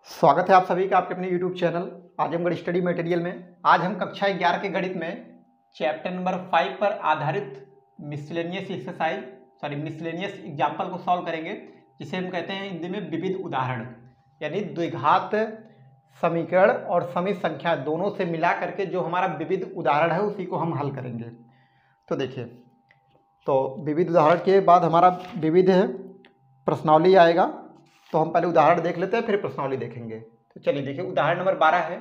स्वागत है आप सभी का आपके अपने YouTube channel Azamgarh study material में। आज हम कक्षा 11 के गणित में चैप्टर नंबर 5 पर आधारित मिसलेनियस एग्जाम्पल को सॉल्व करेंगे, जिसे हम कहते हैं हिंदी में विविध उदाहरण, यानी द्विघात समीकरण और समित संख्या दोनों से मिला करके जो हमारा विविध उदाहरण है उसी को हम हल करेंगे। तो देखिए, तो विविध उदाहरण के बाद हमारा विविध प्रश्नावली आएगा। तो हम पहले उदाहरण देख लेते हैं, फिर प्रश्नावली देखेंगे। तो चलिए देखिए, उदाहरण नंबर 12 है,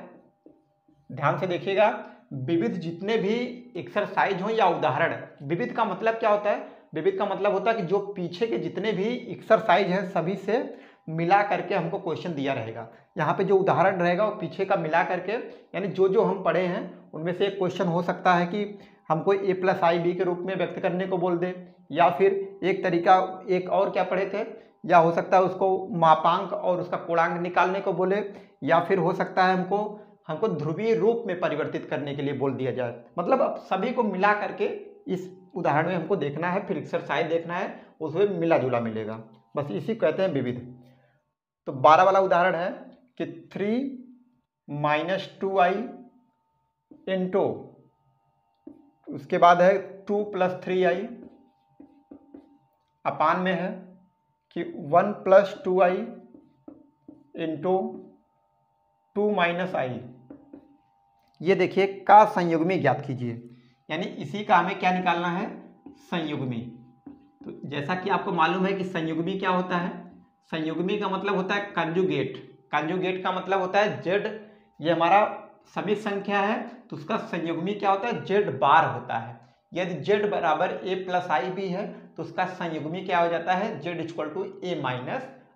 ध्यान से देखिएगा। विविध जितने भी एक्सरसाइज हो या उदाहरण, विविध का मतलब क्या होता है? विविध का मतलब होता है कि जो पीछे के जितने भी एक्सरसाइज हैं सभी से मिला करके हमको क्वेश्चन दिया रहेगा। यहाँ पे जो उदाहरण रहेगा वो पीछे का मिला करके, यानी जो जो हम पढ़े हैं उनमें से एक क्वेश्चन हो सकता है कि हमको a+ib के रूप में व्यक्त करने को बोल दे, या फिर एक तरीका एक और क्या पढ़े थे, या हो सकता है उसको मापांक और उसका पूर्णांक निकालने को बोले, या फिर हो सकता है हमको ध्रुवीय रूप में परिवर्तित करने के लिए बोल दिया जाए। मतलब अब सभी को मिला करके इस उदाहरण में हमको देखना है, फिर एक्सरसाइज देखना है, उसमें मिला जुला मिलेगा। बस इसी कहते हैं विविध। तो 12 वाला उदाहरण है कि 3 - 2i इंटू, उसके बाद है 2 + 3i अपान में है कि 1 + 2i इंटू 2 - i। ये देखिए का संयुग्मी ज्ञात कीजिए, यानी इसी का हमें क्या निकालना है? संयुग्मी। तो जैसा कि आपको मालूम है कि संयुग्मी क्या होता है? संयुग्मी का मतलब होता है कंजुगेट। कंजुगेट का मतलब होता है जेड। ये हमारा समित संख्या है तो उसका संयुग्मी क्या होता है? जेड बार होता है। यदि जेड बराबर a+ib है तो उसका संयुग्मी क्या हो जाता है? z =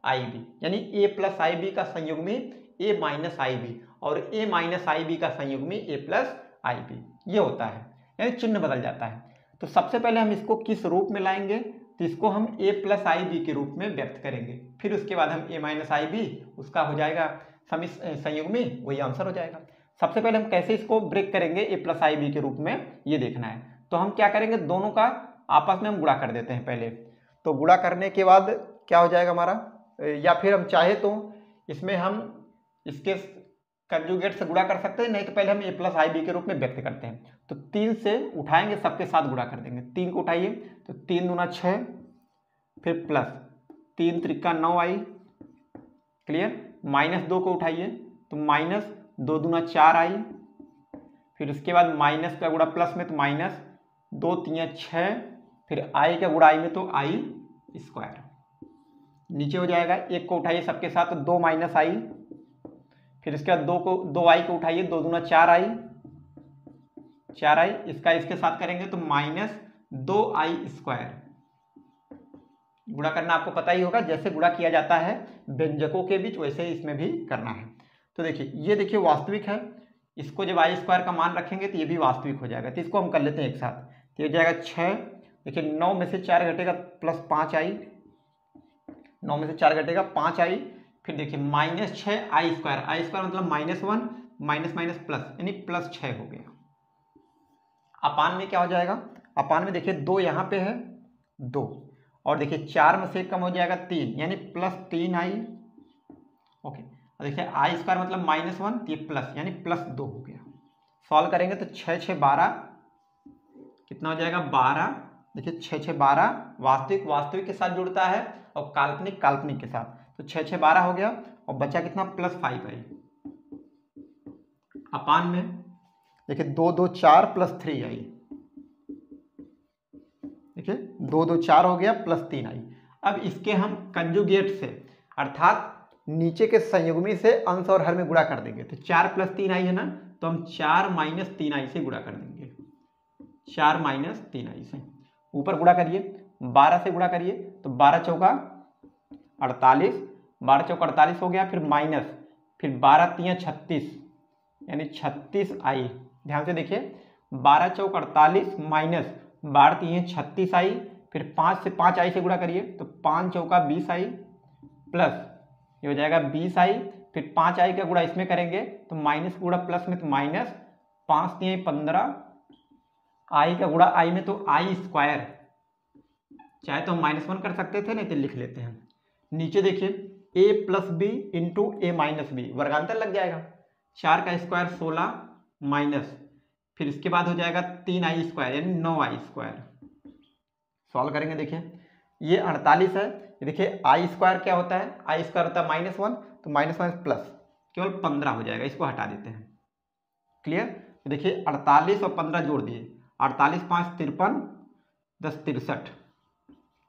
a-ib, यानी a+ib का संयुग्मी a-ib और a-ib का संयुग्मी a+ib, ये होता है, यानी चिन्ह बदल जाता है। तो सबसे पहले हम इसको किस रूप में लाएंगे? तो इसको हम a+ib के रूप में व्यक्त करेंगे, फिर उसके बाद हम a-ib, उसका हो जाएगा संयुग्मी, वही आंसर हो जाएगा। सबसे पहले हम कैसे इसको ब्रेक करेंगे a+ib के रूप में, ये देखना है। तो हम क्या करेंगे, दोनों का आपस में हम गुणा कर देते हैं पहले। तो गुणा करने के बाद क्या हो जाएगा हमारा, या फिर हम चाहे तो इसमें हम इसके कंजुगेट से गुणा कर सकते हैं, नहीं तो पहले हम a+ib के रूप में व्यक्त करते हैं। तो 3 से उठाएंगे, सबके साथ गुणा कर देंगे। 3 को उठाइए तो 3 दूना 6, फिर प्लस 3 त्रिका 9i, क्लियर। -2 को उठाइए तो -2 दूना 4i, फिर उसके बाद माइनस का गुणा प्लस में तो -2 × 3 = 6, फिर i का गुणा i में तो i²। नीचे हो जाएगा, 1 को उठाइए सबके साथ तो 2 - i, फिर इसके बाद 2i को उठाइए, 2 दूना 4i, इसका इसके साथ करेंगे तो -2i²। गुणा करना आपको पता ही होगा, जैसे गुणा किया जाता है व्यंजकों के बीच वैसे ही इसमें भी करना है। तो देखिए, ये देखिए वास्तविक है, इसको जब i² का मान रखेंगे तो ये भी वास्तविक हो जाएगा। तो इसको हम कर लेते हैं एक साथ। तो ये हो जाएगा 6, देखिए 9 में से 4 घटेगा +5i, 9 में से 4 घटेगा 5i, फिर देखिए -6i², i² मतलब -1 माइनस प्लस, यानी +6 हो गया। अपान में क्या हो जाएगा? अपान में देखिए 2 यहाँ पे है 2, और देखिए 4 में से कम हो जाएगा 3, यानी +3i। ओके, देखिए i² मतलब -1, ये प्लस, यानी +2 हो गया। सॉल्व करेंगे तो 6 × 6 = 12, कितना हो जाएगा? 12। देखिए 6 × 6 = 12, वास्तविक के साथ जुड़ता है और काल्पनिक के साथ। तो 6 × 6 = 12 हो गया, और बचा कितना? +5i। अपान में देखिए 2 2 4 +3i, देखिए 2 2 4 हो गया +3i। अब इसके हम कंजुगेट से, अर्थात नीचे के संयुग्मी से अंश और हर में गुणा कर देंगे। तो 4 + 3i है ना, तो हम 4 - 3i से गुणा कर देंगे। 4 - 3i से ऊपर गुणा करिए, 12 से गुणा करिए तो 12 चौका 48, 12 चौका 48 हो गया, फिर माइनस, फिर 12 × 3 = 36, यानी 36i। ध्यान से देखिए, 12 चौका 48 माइनस 12 × 3 = 36i, फिर 5 से 5i से गुणा करिए तो 5 चौका 20i, प्लस ये हो जाएगा 20i, फिर 5i का गुणा इसमें करेंगे तो माइनस गुणा प्लस में तो -5 × 3 = 15, i का गुणा i में तो i², चाहे तो हम -1 कर सकते थे, नहीं तो लिख लेते हैं। नीचे देखिए a plus B into A minus B, वर्गांतर लग जाएगा। 4 का स्क्वायर 16 माइनस, फिर इसके बाद हो जाएगा 3i स्क्वायर यानी 9i स्क्वायर। सॉल्व करेंगे, देखिए ये 48 है, देखिए आई स्क्वायर क्या होता है, आई स्क्वायर होता है -1, तो -1 प्लस केवल 15 हो जाएगा, इसको हटा देते हैं। क्लियर? देखिए 48 और 15 जोड़ दिए, 48 5 53, 10 63,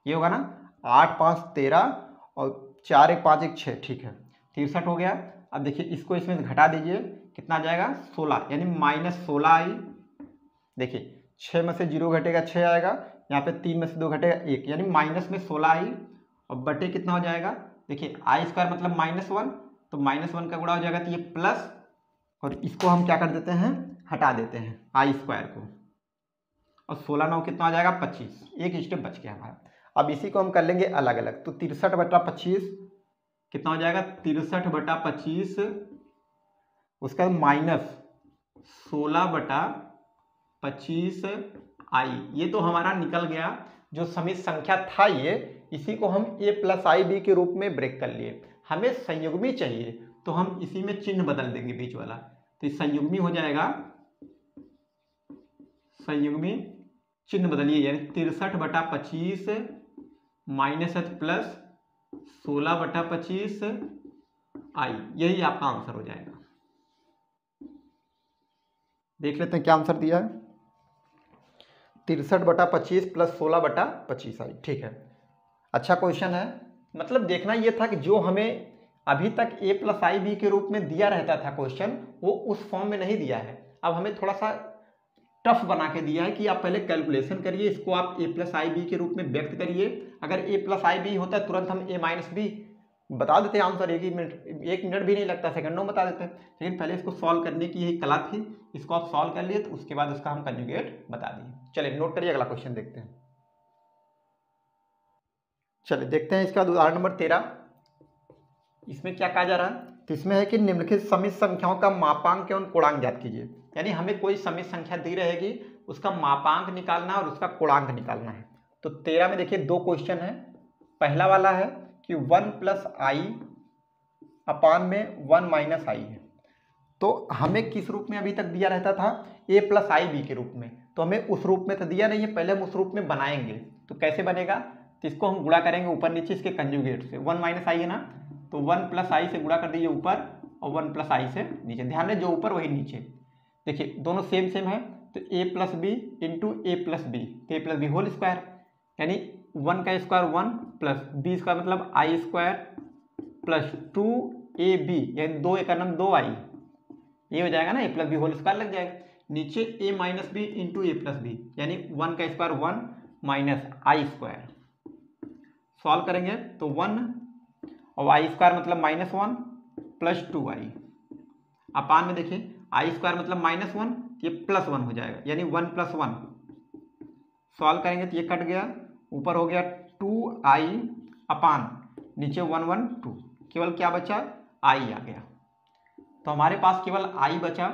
ये होगा ना, 8 5 13 और 4 1 5 1 6, ठीक है 63 हो गया। अब देखिए इसको इसमें से घटा दीजिए, कितना आ जाएगा 16 यानी -16i। देखिए 6 में से 0 घटेगा 6 आएगा, यहाँ पे 3 में से 2 घटेगा 1 यानी माइनस में 16i और बटे कितना हो जाएगा, देखिए आई स्क्वायर मतलब -1, तो -1 का गुणा हो जाएगा, तो ये प्लस, और इसको हम क्या कर देते हैं, हटा देते हैं आई स्क्वायर को, और 16 9 कितना हो जाएगा 25, एक स्टेप बच गया हमारा। अब इसी को हम कर लेंगे अलग अलग, तो 63/25 कितना हो जाएगा 63/25, उसका -16/25i, ये तो हमारा निकल गया। जो समित संख्या था ये, इसी को हम a प्लस आई बी के रूप में ब्रेक कर लिए। हमें संयुग्मी चाहिए तो हम इसी में चिन्ह बदल देंगे बीच वाला, तो संयुग्मी हो जाएगा, संयुग्मी चिन्ह बदलिए यानी 63/25 माइनस h प्लस 16/25i, यही आपका आंसर हो जाएगा। देख लेते हैं क्या आंसर दिया है, 63/25 प्लस 16/25i, ठीक है। अच्छा क्वेश्चन है, मतलब देखना ये था कि जो हमें अभी तक a प्लस आई बी के रूप में दिया रहता था क्वेश्चन, वो उस फॉर्म में नहीं दिया है। अब हमें थोड़ा सा टफ बना के दिया है कि आप पहले कैलकुलेशन करिए, इसको आप a प्लस आई बी के रूप में व्यक्त करिए। अगर a प्लस आई बी होता है तुरंत हम a माइनस बी बता देते हैं आंसर, 1 मिनट भी नहीं लगता, सेकंडों में बता देते हैं। लेकिन पहले इसको सॉल्व करने की यही कला थी, इसको आप सॉल्व कर लिए तो उसके बाद उसका हम कंजुगेट बता दिए। चलिए नोट करिए, अगला क्वेश्चन देखते हैं। चलिए देखते हैं इसका उदाहरण नंबर 13। इसमें क्या कहा जा रहा है, तो इसमें है कि निम्नलिखित समित संख्याओं का मापांक एवं कोणांक ज्ञात कीजिए। यानी हमें कोई समित संख्या दी रहेगी, उसका मापांक निकालना है और उसका कोणांक निकालना है। तो 13 में देखिए 2 क्वेश्चन है। पहला वाला है कि 1 प्लस आई अपान में 1 माइनस आई है। तो हमें किस रूप में अभी तक दिया रहता था, a प्लस आई बी के रूप में, तो हमें उस रूप में तो दिया नहीं है, पहले हम उस रूप में बनाएंगे। तो कैसे बनेगा, तो इसको हम गुणा करेंगे ऊपर नीचे इसके कंजुगेट से। 1 माइनस आई है ना, तो 1 प्लस आई से गुणा कर दीजिए ऊपर और 1 प्लस आई से नीचे। ध्यान दें जो ऊपर वही नीचे, देखिए दोनों सेम सेम है, तो a plus B into a plus b, तो a plus b whole square, यानी 1 का स्क्वायर 1 प्लस b स्क्वायर मतलब आई स्क्वायर प्लस 2ab यानी 2 एक नाम 2i, ये हो जाएगा ना, a plus b whole square लग जाएगा। नीचे a minus b into a plus b यानी 1 का square 1 minus i square. Solve करेंगे तो 1 और आई स्क्वायर मतलब -1 प्लस 2i अपान में देखिए आई स्क्वायर मतलब -1, ये +1 हो जाएगा यानी 1 + 1। सॉल्व करेंगे तो ये कट गया, ऊपर हो गया 2i अपान नीचे 1 1 2, केवल क्या बचा i आ गया। तो हमारे पास केवल i बचा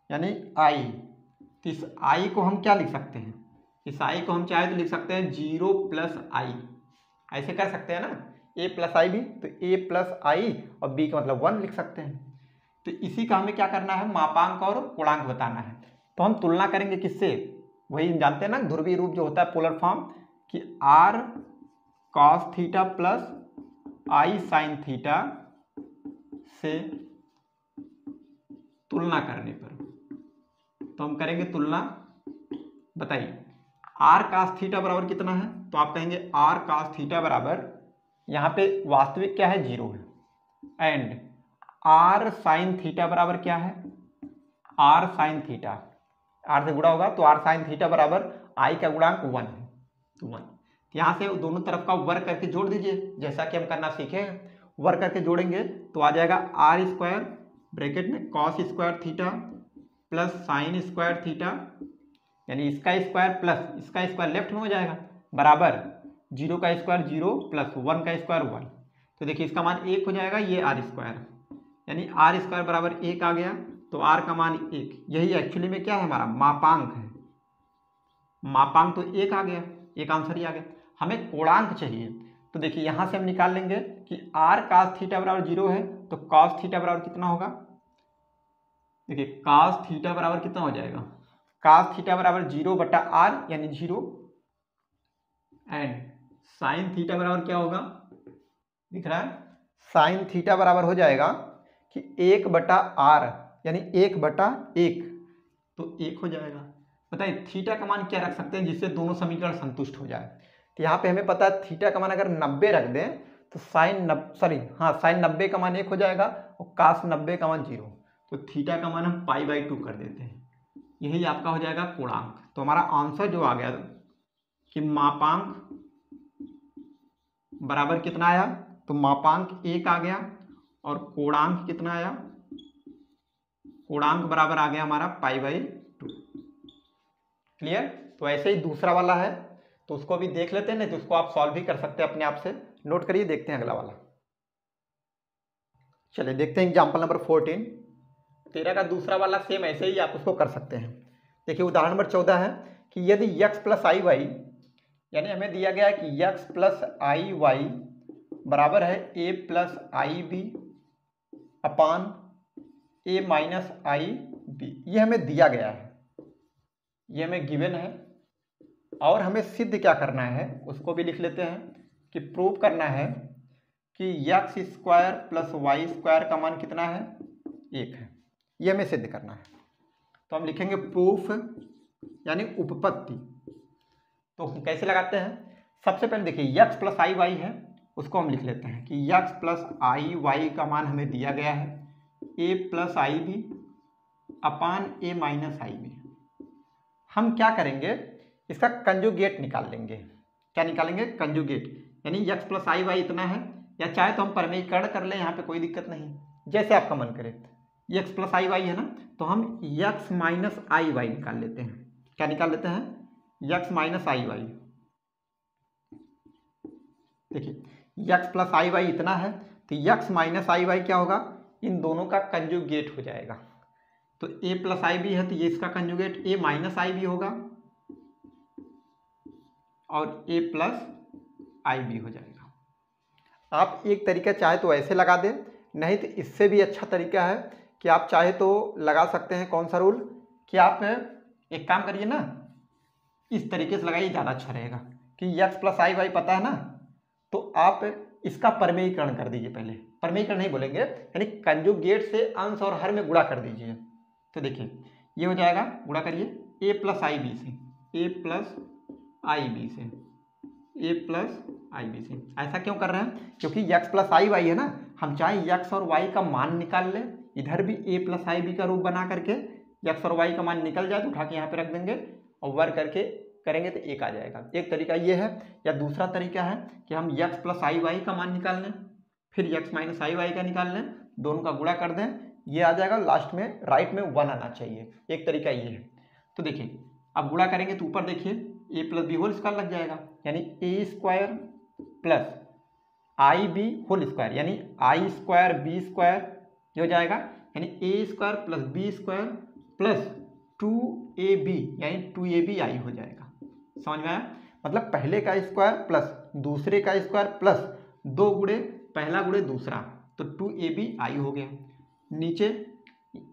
यानी i। तो इस i को हम क्या लिख सकते हैं, इस i को हम चाहे तो लिख सकते हैं 0 + i, ऐसे कर सकते हैं ना, a प्लस आई बी, तो a प्लस आई और b का मतलब 1 लिख सकते हैं। तो इसी का हमें क्या करना है, मापांक और कोणांक बताना है। तो हम तुलना करेंगे किससे, वही हम जानते हैं ना ध्रुवीय रूप जो होता है पोलर फॉर्म, कि r cos theta plus i sin theta से तुलना करने पर। तो हम करेंगे तुलना, बताइए r cos थीटा बराबर कितना है, तो आप कहेंगे r cos थीटा बराबर, यहाँ पे वास्तविक क्या है 0 है, एंड r sin थीटा बराबर क्या है, r sin थीटा, r से गुणा होगा तो r sin थीटा बराबर i का गुणांक 1 है, तो 1। यहाँ से दोनों तरफ का वर्ग करके जोड़ दीजिए, जैसा कि हम करना सीखे हैं। वर्ग करके जोड़ेंगे तो आ जाएगा r स्क्वायर ब्रैकेट में cos square theta plus sine square theta, यानी इसका स्क्वायर प्लस इसका स्क्वायर लेफ्ट में हो जाएगा, बराबर 0 का स्क्वायर 0 प्लस 1 का स्क्वायर 1। तो देखिए इसका मान 1 हो जाएगा, ये r स्क्वायर, यानी r स्क्वायर बराबर 1 आ गया, तो r का मान 1। यही एक्चुअली में क्या है, हमारा मापांक है, मापांक तो 1 आ गया, एक आंसर ही आ गया। हमें कोणांक चाहिए, तो देखिए यहाँ से हम निकाल लेंगे कि r cos थीटा बराबर 0 है, तो cos थीटा बराबर कितना होगा, देखिए cos थीटा बराबर कितना हो जाएगा, cos थीटा बराबर 0/r यानी 0, एंड साइन थीटा बराबर क्या होगा, दिख रहा है, साइन थीटा बराबर हो जाएगा कि 1/r यानी 1/1, तो 1 हो जाएगा। बताइए थीटा का मान क्या रख सकते हैं जिससे दोनों समीकरण संतुष्ट हो जाए। तो यहाँ पे हमें पता है थीटा का मान अगर 90 रख दें तो साइन 90 का मान 1 हो जाएगा और cos 90 का मान 0, तो थीटा का मान हम π/2 कर देते हैं, यही आपका हो जाएगा कोणांक। तो हमारा आंसर जो आ गया कि मापांक बराबर कितना आया, तो मापांक 1 आ गया और कोणांक कितना आया, कोणांक बराबर आ गया हमारा π/2। क्लियर। तो ऐसे ही दूसरा वाला है तो उसको भी देख लेते हैं, नहीं तो उसको आप सॉल्व भी कर सकते हैं अपने आप से, नोट करिए, देखते हैं अगला वाला। चलिए देखते हैं एग्जाम्पल नंबर 14। 13 का दूसरा वाला सेम ऐसे ही आप उसको कर सकते हैं। देखिए उदाहरण नंबर 14 है कि यदि x प्लस आई वाई, यानी हमें दिया गया है कि x प्लस आई वाई बराबर है a plus i b upon a minus i b, ये हमें दिया गया है, ये हमें गिवन है, और हमें सिद्ध क्या करना है उसको भी लिख लेते हैं कि प्रूव करना है कि x square plus y square का मान कितना है, 1 है, ये हमें सिद्ध करना है। तो हम लिखेंगे प्रूफ यानी उपपत्ति। तो कैसे लगाते हैं, सबसे पहले देखिए x प्लस आई वाई है, उसको हम लिख लेते हैं कि x प्लस आई वाई का मान हमें दिया गया है a plus i b upon a minus i b. हम क्या करेंगे, इसका कंजुगेट निकाल लेंगे। क्या निकालेंगे, कंजुगेट, यानी x प्लस आई वाई इतना है, या चाहे तो हम परमेयीकरण कर लें, यहाँ पे कोई दिक्कत नहीं, जैसे आपका मन करे। x प्लस आई वाई है ना, तो हम x माइनस आई वाई निकाल लेते हैं। क्या निकाल लेते हैं, x माइनस आई वाई। देखिए x प्लस आई वाई इतना है, तो x माइनस आई वाई क्या होगा, इन दोनों का कंजुगेट हो जाएगा। तो a प्लस आई बी है तो ये इसका conjugate a minus i b होगा और a प्लस आई बी हो जाएगा। आप एक तरीका चाहे तो ऐसे लगा दें, नहीं तो इससे भी अच्छा तरीका है कि आप चाहे तो लगा सकते हैं, कौन सा रूल, कि आप एक काम करिए ना, इस तरीके से लगाइए, ज़्यादा अच्छा रहेगा कि x प्लस आई वाई पता है ना, तो आप इसका परमेयीकरण कर दीजिए। पहले परमेयीकरण नहीं बोलेंगे, यानी कंजुगेट से अंश और हर में गुणा कर दीजिए। तो देखिए ये हो जाएगा, गुणा करिए a प्लस आई बी से, a प्लस आई बी से, a प्लस आई बी से। ऐसा क्यों कर रहे हैं, क्योंकि x प्लस आई वाई है ना, हम चाहे x और y का मान निकाल लें, इधर भी a प्लस आई बी का रूप बना करके x और y का मान निकल जाए तो उठा के यहाँ पे रख देंगे और वर्ग करके करेंगे तो 1 आ जाएगा। एक तरीका ये है, या दूसरा तरीका है कि हम x प्लस आई वाई का मान निकाल लें, फिर x माइनस आई वाई का निकाल लें, दोनों का गुणा कर दें, ये आ जाएगा, लास्ट में राइट में 1 आना चाहिए। एक तरीका ये है। तो देखिए अब गुणा करेंगे तो ऊपर देखिए a plus b whole square लग जाएगा, यानी a square plus i b whole square, यानी आई स्क्वायर बी स्क्वायर, ये हो जाएगा, यानी a square plus B square plus 2ab यानी 2ab हो जाएगा। समझ में आया, मतलब पहले का स्क्वायर प्लस दूसरे का स्क्वायर प्लस 2 गुणे पहला गुणे दूसरा, तो 2ab हो गया। नीचे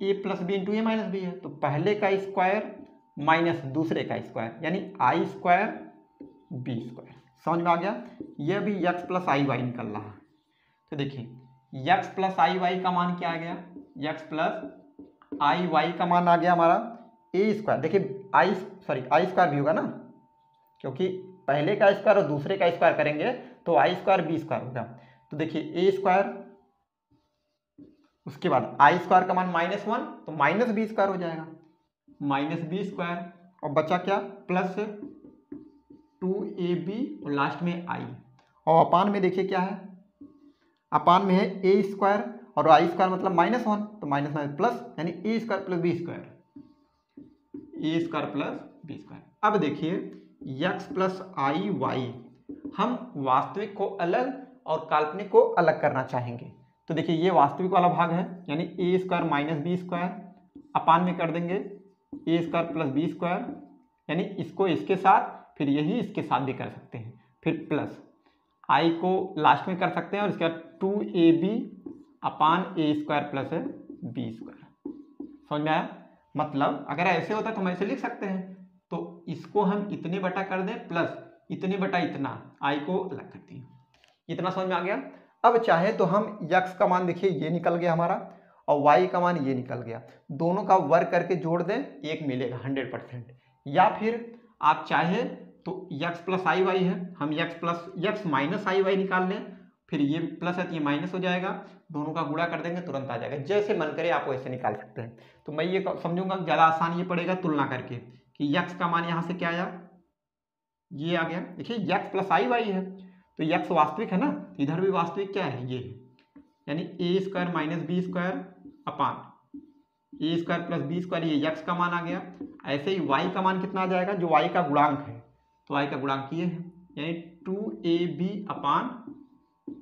a plus B into A minus b है, तो पहले का स्क्वायर माइनस दूसरे का स्क्वायर, यानी आई स्क्वायर बी स्क्वायर। समझ में आ गया, यह भी x प्लस आई वाई निकल रहा है। तो देखिए x प्लस आई वाई का मान क्या आ गया, x प्लस आई वाई का मान आ गया हमारा a स्क्वायर। देखिए आई स्क्वायर भी होगा ना, क्योंकि पहले का स्क्वायर और दूसरे का स्क्वायर करेंगे तो आई स्क्वायर बी स्क्वायर होगा। तो देखिए a स्क्वायर, उसके बाद आई स्क्वायर का मान -1, तो माइनस बी स्क्वायर हो जाएगा, माइनस बी स्क्वायर, और बचा क्या, प्लस 2ab और लास्ट में आई, और अपान में देखिए क्या है, अपान में है a स्क्वायर और आई स्क्वायर मतलब -1, तो माइनस प्लस, यानी a square plus B square, a square plus B square. अब देखिए x प्लस आई वाई, हम वास्तविक को अलग और काल्पनिक को अलग करना चाहेंगे। तो देखिए ये वास्तविक वाला भाग है, यानी a square minus B square, upon में कर देंगे a square plus B square, यानी इसको इसके साथ, फिर यही इसके साथ भी कर सकते हैं, फिर प्लस आई को लास्ट में कर सकते हैं और इसके बाद 2ab upon A square plus B square. समझ में आया? मतलब अगर ऐसे होता तो हम ऐसे लिख सकते हैं, तो इसको हम इतने बटा कर दें प्लस इतने बटा इतना, आई को अलग कर दिए। इतना समझ में आ गया? अब चाहे तो हम यक्स का मान देखिए ये निकल गया हमारा और वाई का मान ये निकल गया, दोनों का वर्ग करके जोड़ दें, एक मिलेगा 100%। या फिर आप चाहे तो यक्स प्लस आई वाई है, हम यक्स माइनस आई वाई निकाल लें, फिर ये प्लस है तो ये माइनस हो जाएगा, दोनों का गुणा कर देंगे तुरंत आ जाएगा। जैसे मन करे आप वैसे निकाल सकते हैं। तो मैं ये समझूंगा ज़्यादा आसान ये पड़ेगा तुलना करके कि यक्स का मान यहाँ से क्या आया, ये आ गया। देखिए यक्स प्लस आई वाई है तो यक्स वास्तविक है ना, इधर भी वास्तविक क्या है ये है, यानी A square minus B square upon A square plus B square, ये यक्स का मान आ गया। ऐसे ही वाई का मान कितना आ जाएगा, जो वाई का गुणांक है, तो वाई का गुणांक ये है, यानी 2ab upon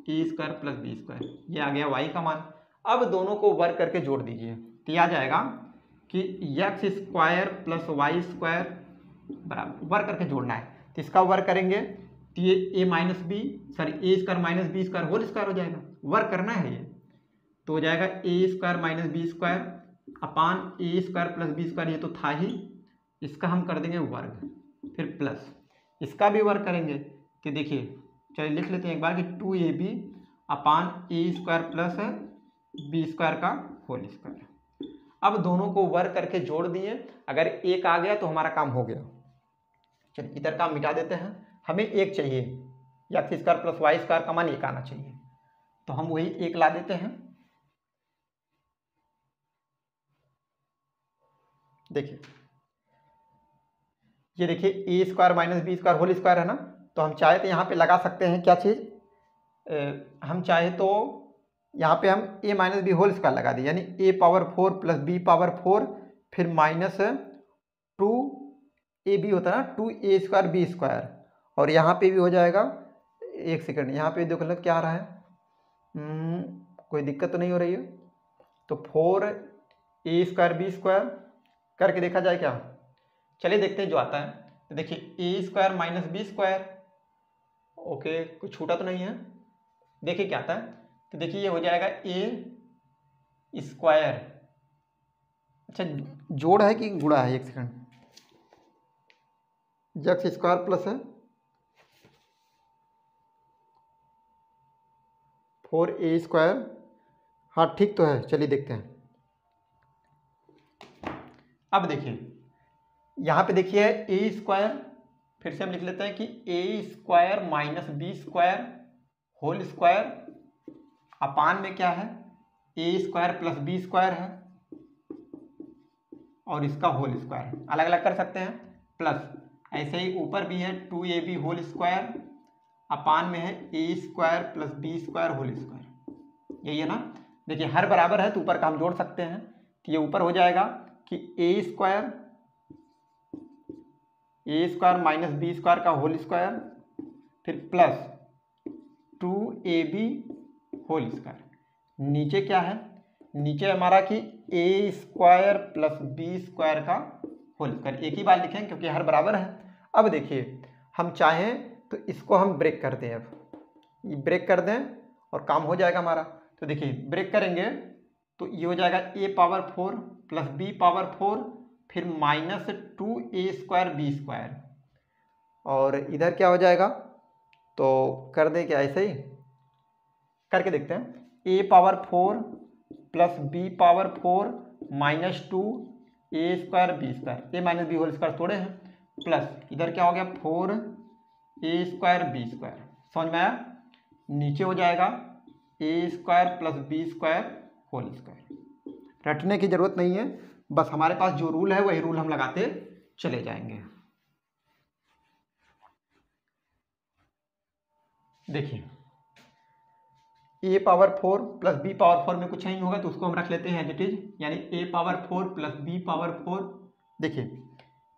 A square plus B square, ये आ गया वाई का मान। अब दोनों को वर्ग करके जोड़ दीजिए तो ये आ जाएगा कि x square plus y square बराबर, वर्ग करके जोड़ना है तो इसका वर्ग करेंगे तो ये A minus B sorry A square minus B square whole square हो जाएगा, वर्ग करना है ये, तो हो जाएगा A square minus B square upon A square plus B square, ये तो था ही, इसका हम कर देंगे वर्ग, फिर प्लस इसका भी वर्ग करेंगे तो देखिए चलिए लिख लेते हैं एक बार कि 2ab upon A square plus B square का होल स्क्वायर। अब दोनों को वर्ग करके जोड़ दिए, अगर एक आ गया तो हमारा काम हो गया। चलिए इधर काम मिटा देते हैं, हमें एक चाहिए, x square plus y square का मान एक आना चाहिए, तो हम वही एक ला देते हैं। देखिए ये देखिए A square minus B square whole square है ना, तो हम चाहे तो यहाँ पे लगा सकते हैं क्या चीज़, हम चाहे तो यहाँ पे हम A minus B whole square लगा दिए, यानी ए पावर 4 प्लस बी पावर 4 फिर माइनस 2ab होता है ना 2a स्क्वायर बी स्क्वायर, और यहाँ पे भी हो जाएगा, एक सेकंड यहाँ पे देखो क्या आ रहा है, कोई दिक्कत तो नहीं हो रही है, तो 4a स्क्वायर बी स्क्वायर करके देखा जाए क्या, चलिए देखते हैं जो आता है। तो देखिए A square minus B square, okay कुछ छूटा तो नहीं है, देखिए क्या आता है, तो देखिए ये हो जाएगा ए स्क्वायर, अच्छा जोड़ है कि गुणा है, एक सेकंड, एक्स स्क्वायर प्लस है 4a स्क्वायर, हाँ ठीक तो है, चलिए देखते हैं। अब देखिए यहाँ पे देखिए ए स्क्वायर, फिर से हम लिख लेते हैं कि A square minus B square whole square upon में क्या है, A square plus B square है और इसका होल स्क्वायर, अलग अलग कर सकते हैं, प्लस ऐसे ही ऊपर भी है 2ab होल स्क्वायर अपान में है A square plus B square whole square, यही है ना। देखिए हर बराबर है तो ऊपर का हम जोड़ सकते हैं, तो ये ऊपर हो जाएगा कि A square minus B square का होल स्क्वायर फिर प्लस 2ab होल स्क्वायर, नीचे क्या है, नीचे हमारा कि A square plus B square का होल स्क्वायर, एक ही बार लिखेंगे क्योंकि हर बराबर है। अब देखिए हम चाहें तो इसको हम ब्रेक कर दें, अब ये ब्रेक कर दें और काम हो जाएगा हमारा। तो देखिए ब्रेक करेंगे तो ये हो जाएगा ए पावर 4 प्लस बी पावर 4 फिर minus 2a square B square, और इधर क्या हो जाएगा, तो कर दें क्या, ऐसे ही करके देखते हैं, A power 4 plus B power 4 minus 2a square B square, A minus B whole square थोड़े हैं, प्लस इधर क्या हो गया 4a स्क्वायर बी स्क्वायर, समझ में आया, नीचे हो जाएगा A square plus B square whole square. रटने की जरूरत नहीं है, बस हमारे पास जो रूल है वही रूल हम लगाते चले जाएंगे। देखिए ए पावर 4 प्लस बी पावर 4 में कुछ नहीं होगा तो उसको हम रख लेते हैं एज इट इज, यानी ए पावर 4 प्लस बी पावर 4, देखिए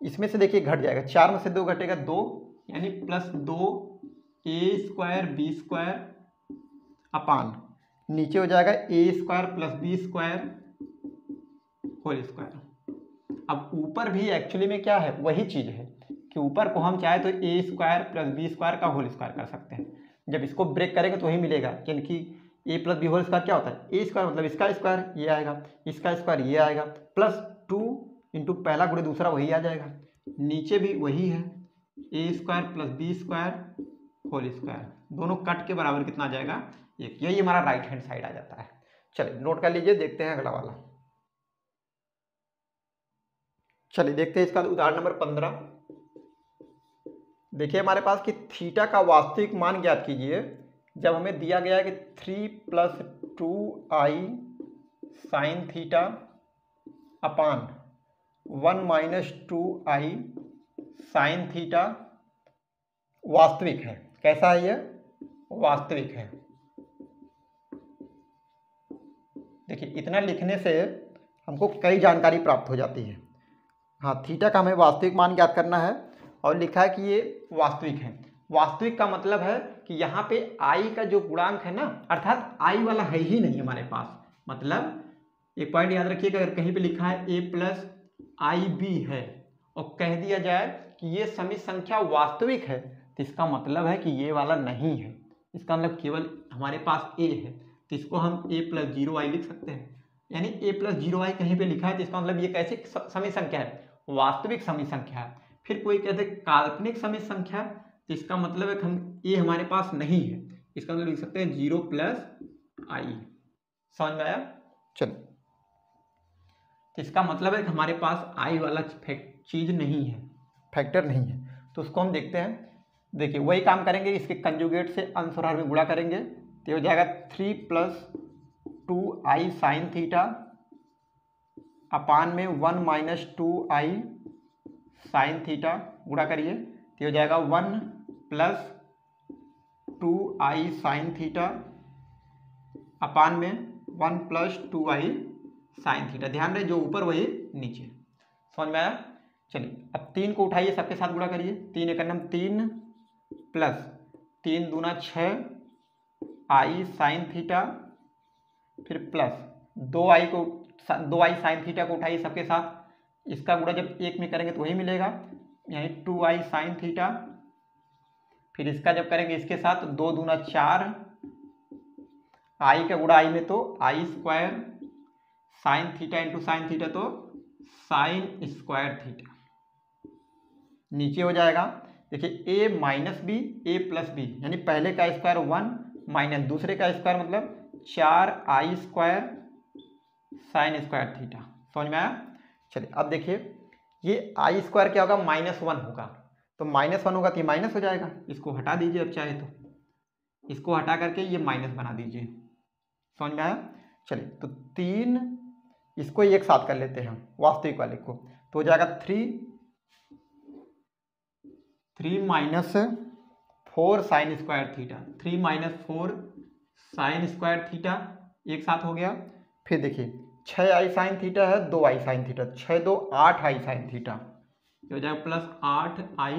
इसमें से देखिए घट जाएगा, 4 में से 2 घटेगा 2, यानी plus 2a square B square upon नीचे हो जाएगा A square plus B square whole square. अब ऊपर भी एक्चुअली में क्या है, वही चीज़ है कि ऊपर को हम चाहे तो ए स्क्वायर प्लस बी स्क्वायर का होल स्क्वायर कर सकते हैं, जब इसको ब्रेक करेंगे तो वही मिलेगा, क्योंकि ए प्लस बी होल स्क्वायर क्या होता है, ए स्क्वायर मतलब इसका स्क्वायर ये आएगा, इसका स्क्वायर ये आएगा, प्लस 2 इंटू पहला गुणे दूसरा वही आ जाएगा, नीचे भी वही है, A square plus B square whole square, दोनों कट के बराबर कितना आ जाएगा, एक। यही हमारा राइट हैंड साइड आ जाता है। चलिए नोट कर लीजिए, देखते हैं अगला वाला। चलिए देखते हैं इसका उदाहरण नंबर 15। देखिए हमारे पास कि थीटा का वास्तविक मान ज्ञात कीजिए जब हमें दिया गया है कि 3 + 2i sine theta upon 1 - 2i sine theta वास्तविक है। कैसा है ये, वास्तविक है। देखिए इतना लिखने से हमको कई जानकारी प्राप्त हो जाती है। हाँ, थीटा का हमें वास्तविक मान ज्ञात करना है और लिखा है कि ये वास्तविक है। वास्तविक का मतलब है कि यहाँ पे आई का जो गुणांक है ना, अर्थात आई वाला है ही नहीं हमारे पास। मतलब एक पॉइंट याद रखिएगा, अगर कहीं पे लिखा है a + IB है और कह दिया जाए कि ये समित संख्या वास्तविक है, तो इसका मतलब है कि ये वाला नहीं है, इसका मतलब केवल हमारे पास a है, तो इसको हम a + 0i लिख सकते हैं। यानी a + 0i कहीं पे लिखा है तो इसका मतलब ये कैसी समित संख्या है, वास्तविक समित संख्या है। फिर कोई कहते हैं काल्पनिक समित संख्या, तो इसका मतलब है कि हम ये हमारे पास नहीं है, इसका मतलब लिख सकते हैं 0 + i। समझ में आया? चलो, तो इसका मतलब है कि हमारे पास i वाला चीज नहीं है, फैक्टर नहीं है, तो उसको हम देखते हैं। देखिए वही काम करेंगे, इसके कंजुगेट से अंश और हर में गुणा करेंगे तो हो जाएगा 3 + 2i साइन थीटा अपान में 1 - 2i साइन थीटा, गुणा करिए तो हो जाएगा 1 + 2i साइन थीटा अपान में 1 + 2i साइन थीटा। ध्यान रहे जो ऊपर वही नीचे। समझ में आया? चलिए अब 3 को उठाइए, सबके साथ गुणा करिए। 3 × 3 प्लस 3 दूना 6 i साइन थीटा, फिर प्लस 2i साइन थीटा को उठाइए सबके साथ, इसका गुणा जब एक में करेंगे तो वही मिलेगा, यानी 2i साइन थीटा। फिर इसका जब करेंगे इसके साथ 2 दूना 4, i का गुणा i में तो i square sine theta into sine theta तो साइन स्क्वायर थीटा, नीचे हो जाएगा। देखिए a - b a + b, यानी पहले का स्क्वायर 1 माइनस दूसरे का स्क्वायर मतलब 4i square sine square theta. समझ में आया? चलिए अब देखिए ये i स्क्वायर क्या होगा, -1 होगा, तो -1 होगा तो ये माइनस हो जाएगा, इसको हटा दीजिए अब चाहे तो, इसको हटा करके ये माइनस बना दीजिए। समझ में आया? चलिए तो 3, इसको एक साथ कर लेते हैं वास्तविक वाले को, तो हो जाएगा 3 - 4 sine square theta, 3 - 4 sine square theta एक साथ हो गया। फिर देखिए 6i साइन थीटा है, 2i sine theta, 6 2 8i sine theta, हो जाएगा प्लस 8i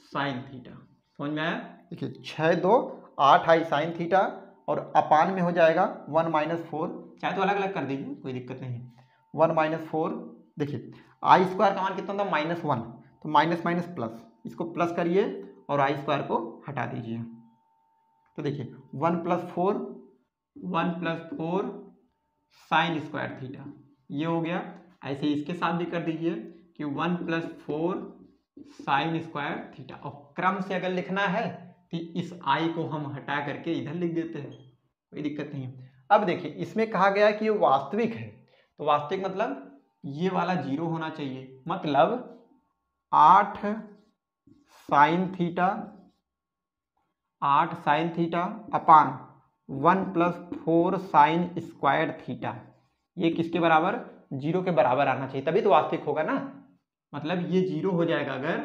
साइन थीटा। समझ में आया? देखिए 6 2 8i साइन थीटा और अपान में हो जाएगा 1 - 4, चाहे तो अलग अलग कर दीजिए कोई दिक्कत नहीं है, 1 - 4। देखिए आई स्क्वायर का मान कितना था, -1, तो माइनस माइनस प्लस, इसको प्लस करिए और आई स्क्वायर को हटा दीजिए, तो देखिए 1 + 4 साइन स्क्वायर थीटा ये हो गया। ऐसे इसके साथ भी कर दीजिए कि 1 + 4 साइन स्क्वायर थीटा, और क्रम से अगर लिखना है तो इस आई को हम हटा करके इधर लिख देते हैं, कोई दिक्कत नहीं है। अब देखिए इसमें कहा गया है कि ये वास्तविक है, तो वास्तविक मतलब ये वाला 0 होना चाहिए, मतलब 8 sine theta upon 1 + 4 sine square theta, ये किसके बराबर, 0 के बराबर आना चाहिए, तभी तो वास्तविक होगा ना। मतलब ये 0 हो जाएगा अगर,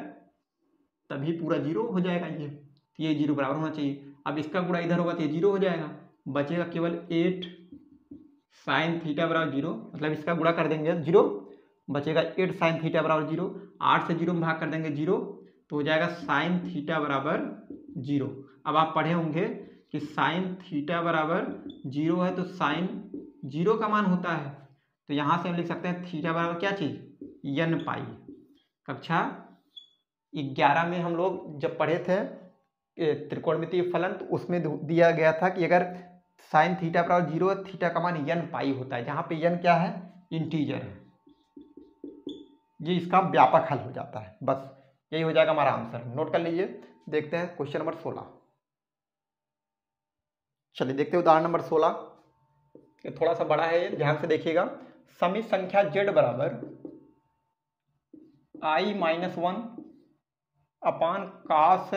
तभी पूरा 0 हो जाएगा, ये 0 बराबर होना चाहिए। अब इसका गुणा इधर होगा तो ये 0 हो जाएगा, बचेगा केवल 8 साइन थीटा बराबर 0, मतलब इसका गुणा कर देंगे 0, बचेगा 8 साइन थीटा बराबर 0, 8 से 0 में भाग कर देंगे 0, तो हो जाएगा साइन थीटा बराबर 0। अब आप पढ़े होंगे कि साइन थीटा बराबर 0 है तो साइन 0 का मान होता है, तो यहाँ से हम लिख सकते हैं थीटा बराबर क्या चीज़, n पाई। कक्षा 11 में हम लोग जब पढ़े थे त्रिकोणमितीय फलन, तो उसमें दिया गया था कि अगर साइन थीटा बराबर 0 है, थीटा का मान n पाई होता है, जहाँ पे n क्या है, इंटीजर है। ये इसका व्यापक हल हो जाता है। बस यही हो जाएगा हमारा आंसर, नोट कर लीजिए। देखते हैं क्वेश्चन नंबर 16। चलिए देखते हैं उदाहरण नंबर 16। ये थोड़ा सा बड़ा है, ये ध्यान से देखिएगा। समित संख्या z बराबर i-1 अपान cos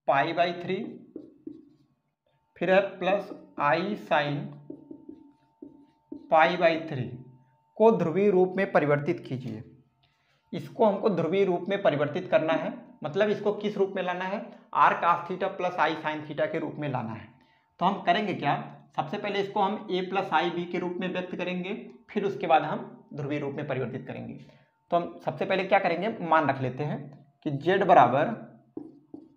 π/3 फिर है प्लस i sin π/3 को ध्रुवीय रूप में परिवर्तित कीजिए। इसको हमको ध्रुवीय रूप में परिवर्तित करना है, मतलब इसको किस रूप में लाना है, r cos theta plus i sin theta के रूप में लाना है। तो हम करेंगे क्या, सबसे पहले इसको हम a प्लस आई बी के रूप में व्यक्त करेंगे, फिर उसके बाद हम ध्रुवीय रूप में परिवर्तित करेंगे। तो हम सबसे पहले क्या करेंगे, मान रख लेते हैं कि z बराबर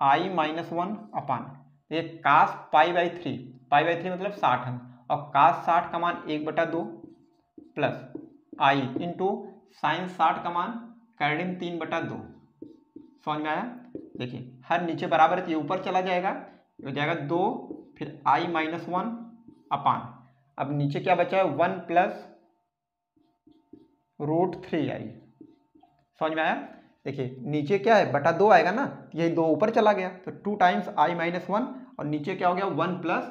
i-1 अपान ये cos π/3 मतलब 60 है, और cos 60 का मान 1/2 प्लस i इंटू साइन 60 का मान कर्डिम 3/2। समझ में आया? देखिए हर नीचे बराबर है, ये ऊपर चला जाएगा, ये हो जाएगा 2 फिर i-1 अपान, अब नीचे क्या बचा है 1 प्लस √3i। समझ में आया? देखिए नीचे क्या है, बटा 2 आएगा ना, ये 2 ऊपर चला गया, तो 2 टाइम्स i-1 और नीचे क्या हो गया 1 प्लस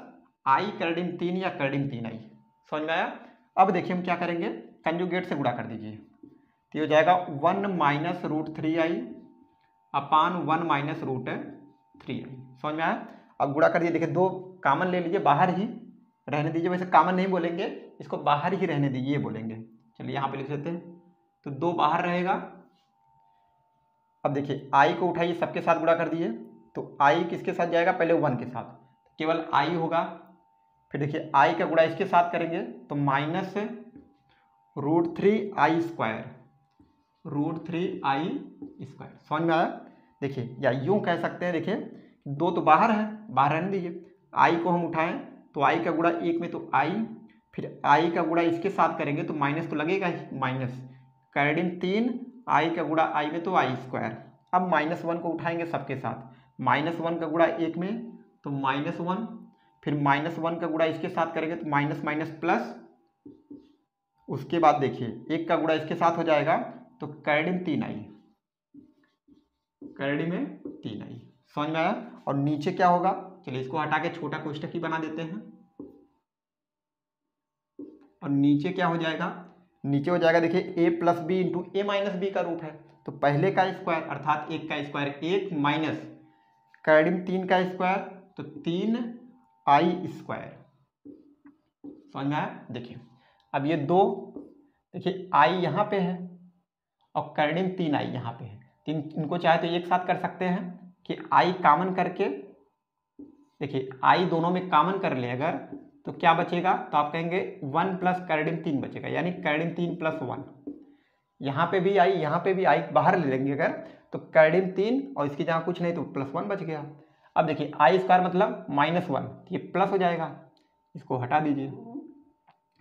i कर्डिम 3 या कर्डिम 3i। समझ में आया? अब देखिए हम क्या करेंगे, कंजुगेट से गुणा कर दीजिए, तो ये हो जाएगा 1 माइनस √3i अपान 1 माइनस √3i। समझ में आया? अब गुणा कर दिए, देखिए 2 कॉमन ले लीजिए, बाहर ही रहने दीजिए, वैसे कॉमन नहीं बोलेंगे, इसको बाहर ही रहने दीजिए ये बोलेंगे। चलिए यहाँ पे लिख देते हैं, तो 2 बाहर रहेगा। अब देखिए i को उठाइए, सबके साथ गुणा कर दिए, तो i किसके साथ जाएगा, पहले 1 के साथ, केवल i होगा। फिर देखिए i का गुणा इसके साथ करेंगे तो माइनस √3i स्क्वायर, √3i²। समझ में आया? देखिए या यूं कह सकते हैं, देखिए 2 तो बाहर है, बाहर रहने दीजिए, i को हम उठाएं तो i का गुणा 1 में तो i, फिर i का गुणा इसके साथ करेंगे तो माइनस तो लगेगा ही, माइनस कर्डिम 3 i का गुणा i में तो i²। अब -1 को उठाएंगे सबके साथ, -1 का गुणा 1 में तो -1, फिर -1 का गुणा इसके साथ करेंगे तो माइनस माइनस प्लस, उसके बाद देखिए 1 का गुणा इसके साथ हो जाएगा तो कर्डिम 3i, कर्डिम में 3i। समझ में आया? और नीचे क्या होगा, चलिए इसको हटा के छोटा कोष्ठक ही बना देते हैं, और नीचे क्या हो जाएगा, नीचे हो जाएगा देखिए a plus B into A minus b का रूप है, तो पहले का स्क्वायर अर्थात 1 का स्क्वायर 1 माइनस कर्डिम 3 का स्क्वायर तो 3i²। समझ में आया? देखिए अब ये 2, देखिए i यहाँ पे है और कर्डिम 3i यहाँ पे है, इनको चाहे तो एक साथ कर सकते हैं कि i कॉमन करके, देखिए i दोनों में कॉमन कर ले अगर, तो क्या बचेगा, तो आप कहेंगे 1 प्लस कर्डिम 3 बचेगा, यानी कर्डिम 3 प्लस 1। यहाँ पे भी i, यहाँ पे भी i बाहर ले लेंगे अगर, तो कर्डिम 3 और इसकी जहाँ कुछ नहीं तो +1 बच गया। अब देखिए i² मतलब -1, ये प्लस हो जाएगा, इसको हटा दीजिए,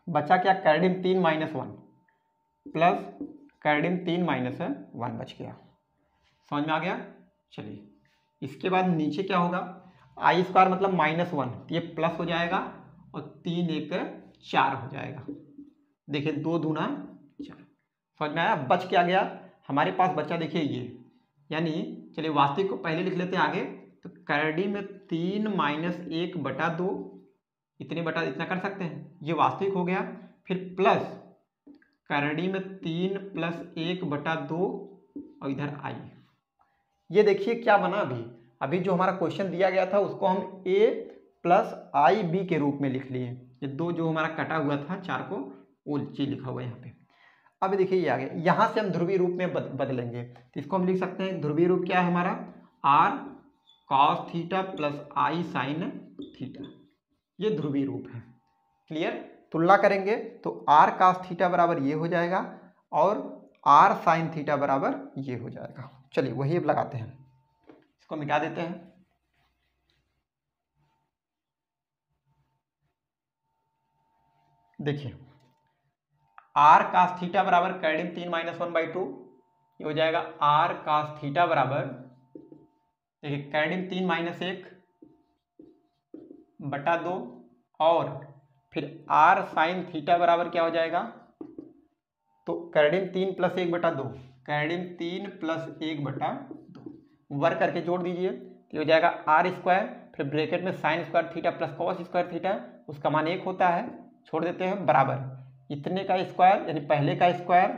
बचा क्या, कर्डिम 3 -1 प्लस कर्डिम 3 -1 बच गया। समझ में आ गया? चलिए इसके बाद नीचे क्या होगा, i² मतलब -1, ये प्लस हो जाएगा और 3 1 4 हो जाएगा। देखिए 2 दूना 4। समझ में आया? बच क्या गया हमारे पास, बचा देखिए ये, यानी चलिए वास्तविक को पहले लिख लेते हैं आगे, तो कर्डिम में 3 - 1/2, इतने बटा इतना कर सकते हैं, ये वास्तविक हो गया, फिर प्लस कर्डिम में 3 प्लस 1/2 और इधर i। ये देखिए क्या बना, अभी जो हमारा क्वेश्चन दिया गया था उसको हम a प्लस आई बी के रूप में लिख लिए, ये 2 जो हमारा कटा हुआ था 4 को, वो चीज लिखा हुआ है यहाँ पे। अब देखिए ये आ गया, यहाँ से हम ध्रुवीय रूप में बदलेंगे, तो इसको हम लिख सकते हैं, ध्रुवीय रूप क्या है हमारा, r cos theta plus i sin theta, ये ध्रुवीय रूप है। क्लियर? तुलना करेंगे तो r cos थीटा बराबर ये हो जाएगा और r sin थीटा बराबर ये हो जाएगा। चलिए वही अब लगाते हैं, इसको मिटा देते हैं। देखिए r cos थीटा बराबर कर्डिम 3 - 1/2, ये हो जाएगा r cos थीटा बराबर, देखिए कैडिन 3 माइनस 1 बटा 2 और फिर r साइन थीटा बराबर क्या हो जाएगा, तो कैडिन 3 प्लस 1 बटा 2, कैडिन 3 प्लस 1 बटा 2 वर्क करके जोड़ दीजिए तो हो जाएगा आर स्क्वायर, फिर ब्रैकेट में sine square theta plus cos square theta, उसका मान 1 होता है, छोड़ देते हैं, बराबर इतने का स्क्वायर यानी पहले का स्क्वायर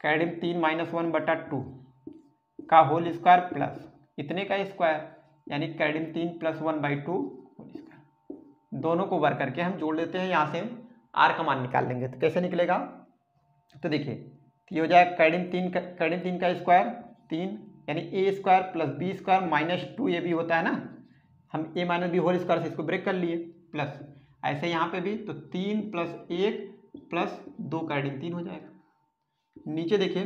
कैडिन 3 माइनस 1 बटा 2 का होल स्क्वायर प्लस इतने का स्क्वायर यानी कैडिन 3 प्लस 1 बाई 2 होल स्क्वायर। दोनों को वर्क करके हम जोड़ लेते हैं, यहाँ से हम आर का मान निकाल लेंगे तो कैसे निकलेगा, तो देखिए ये हो जाएगा कैडिन 3 का स्क्वायर 3 यानी A square plus B square minus 2 ये भी होता है ना, हम A minus B whole square से इसको ब्रेक कर लिए प्लस ऐसे यहाँ पे भी तो 3 प्लस 1 प्लस 2 कैडिन 3 हो जाएगा। नीचे देखिए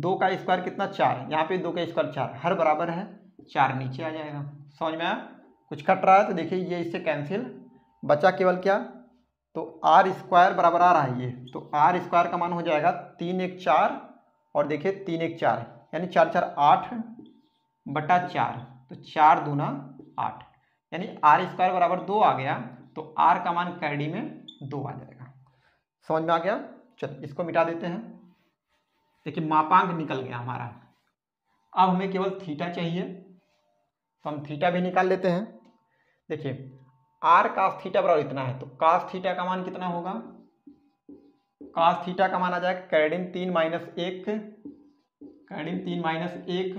2 का स्क्वायर कितना 4, यहाँ पे 2 का स्क्वायर 4, हर बराबर है 4 नीचे आ जाएगा। समझ में आया, कुछ कट रहा है तो देखिए ये इससे कैंसिल, बचा केवल क्या, तो आर स्क्वायर बराबर आ रहा है ये, तो आर स्क्वायर का मान हो जाएगा 3 1 4 और देखिए 3 1 4 यानी 4 4 8 बटा 4, तो 4 दूना 8 यानी आर स्क्वायर बराबर 2 आ गया, तो आर का मान कैडी में 2 आ जाएगा। समझ में आ गया, चलो इसको मिटा देते हैं। देखिए मापांक निकल गया हमारा, अब हमें केवल थीटा चाहिए तो हम थीटा भी निकाल लेते हैं। देखिए आर कास थीटा बराबर इतना है, तो कास थीटा का मान कितना होगा, कास थीटा का मान आ जाएगा कैडिन 3 माइनस 1, कैडिन 3 माइनस 1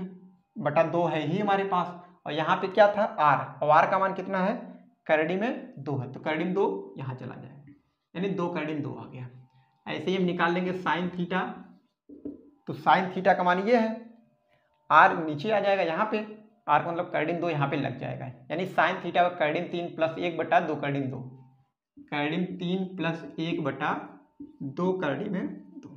बटा 2 है ही हमारे पास, और यहाँ पे क्या था आर, और आर का मान कितना है, कैडिन में 2 है, तो कैडिन 2 यहाँ चला जाएगा यानी 2 कैडिन 2 आ गया। ऐसे ही हम निकाल लेंगे साइन थीटा, तो साइन थीटा का मान ये है, आर नीचे आ जाएगा यहाँ पे, आर का मतलब कैडिन 2 यहाँ पे लग जाएगा, यानी साइन थीटा कैडिन 3 प्लस 1 बटा 2 कैडिन 2, कैडिन 3 प्लस 1 बटा 2 कैडिन में 2।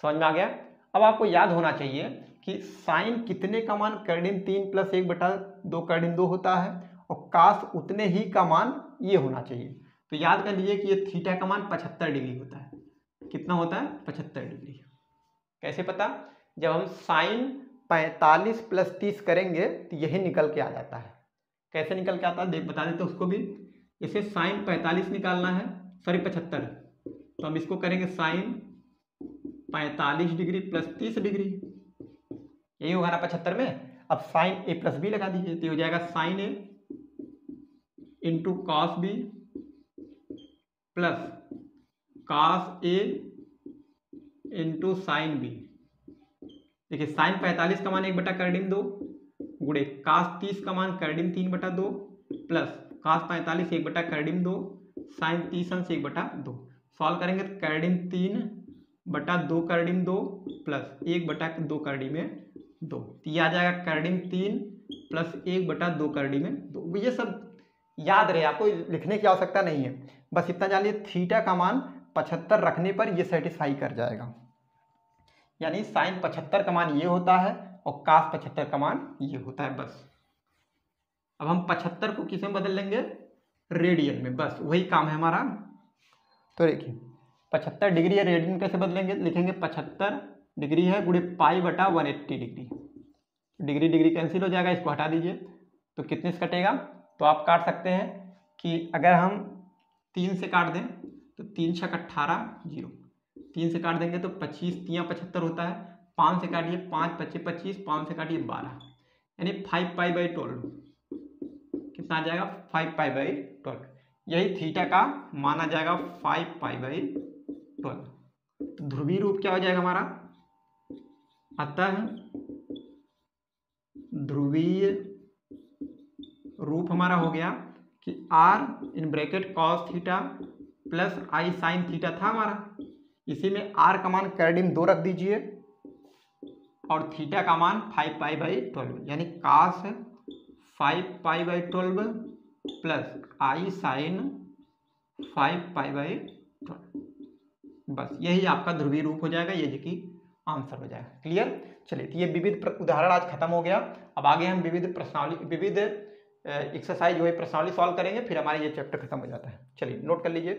समझ में आ गया। अब आपको याद होना चाहिए कि साइन कितने का मान कैडिन 3 प्लस 1 बटा 2 कैडिन 2 होता है, और कास उतने ही का मान ये होना चाहिए। तो याद कर लीजिए कि ये थीटा का मान 75 डिग्री होता है। कितना होता है, 75 डिग्री। कैसे पता, जब हम साइन 45 प्लस 30 करेंगे तो यही निकल के आ जाता है। कैसे निकल के आता है देख बता देते उसको भी। इसे साइन 45 निकालना है, सॉरी 75, तो हम इसको करेंगे साइन 45 डिग्री प्लस 30 डिग्री, यही होगा ना 75 में। अब साइन ए प्लस बी लगा दीजिए तो हो जाएगा sine A into cos B plus cos A into sine B. देखिए साइन 45 का मान 1 बटा कैडिन 2 गुणे कास 30 का मान कैडिन 3 बटा 2 प्लस कास 45 1 बटा कैडिन 2 साइन 30 अंश 1 बटा 2। सॉल्व करेंगे तो कैडिन 3 बटा 2 कैडिन 2 प्लस 1 बटा 2 कैडिन में 2, तो ये आ जाएगा कैडिन 3 प्लस 1 बटा 2 कैडिन में 2। ये सब याद रहे, आपको लिखने की आवश्यकता नहीं है, बस इतना जानिए थीटा का मान 75 रखने पर ये सेटिस्फाई कर जाएगा, यानी साइन 75 का मान ये होता है और कास 75 का मान ये होता है बस। अब हम 75 को किस में बदल लेंगे, रेडियन में, बस वही काम है हमारा। तो देखिए 75 डिग्री है, रेडियन कैसे बदलेंगे, लिखेंगे 75 डिग्री है गुणे पाई बटा 180 डिग्री, डिग्री डिग्री कैंसिल हो जाएगा, इसको हटा दीजिए तो कितने से कटेगा, तो आप काट सकते हैं कि अगर हम 3 से काट दें तो 3 छक 18 0, 3 से काट देंगे तो 25 3 75 होता है, 5 से काटिए 5 25 25, 5 से काटिए 12, यानी 5 पाई बाई 12 कितना आ जाएगा 5 पाई बाई 12, यही थीटा का माना जाएगा 5 पाई बाई 12। तो ध्रुवीय रूप क्या हो जाएगा हमारा, अतः ध्रुवीय रूप हमारा हो गया कि r in bracket cos theta plus i sine theta था हमारा, इसी में r का मान कैडिन 2 रख दीजिए और थीटा का मान 5 पाई बाई 12, यानी cos 5 pi by 12 plus i sine 5 pi by 12, बस यही आपका ध्रुवीय रूप हो जाएगा, ये जो कि आंसर हो जाएगा। क्लियर। चलिए तो ये विविध उदाहरण आज खत्म हो गया। अब आगे हम विविध प्रश्नावली विविध एक्सरसाइज जो है प्रश्नावली सॉल्व करेंगे, फिर हमारा ये चैप्टर खत्म हो जाता है। चलिए नोट कर लीजिए।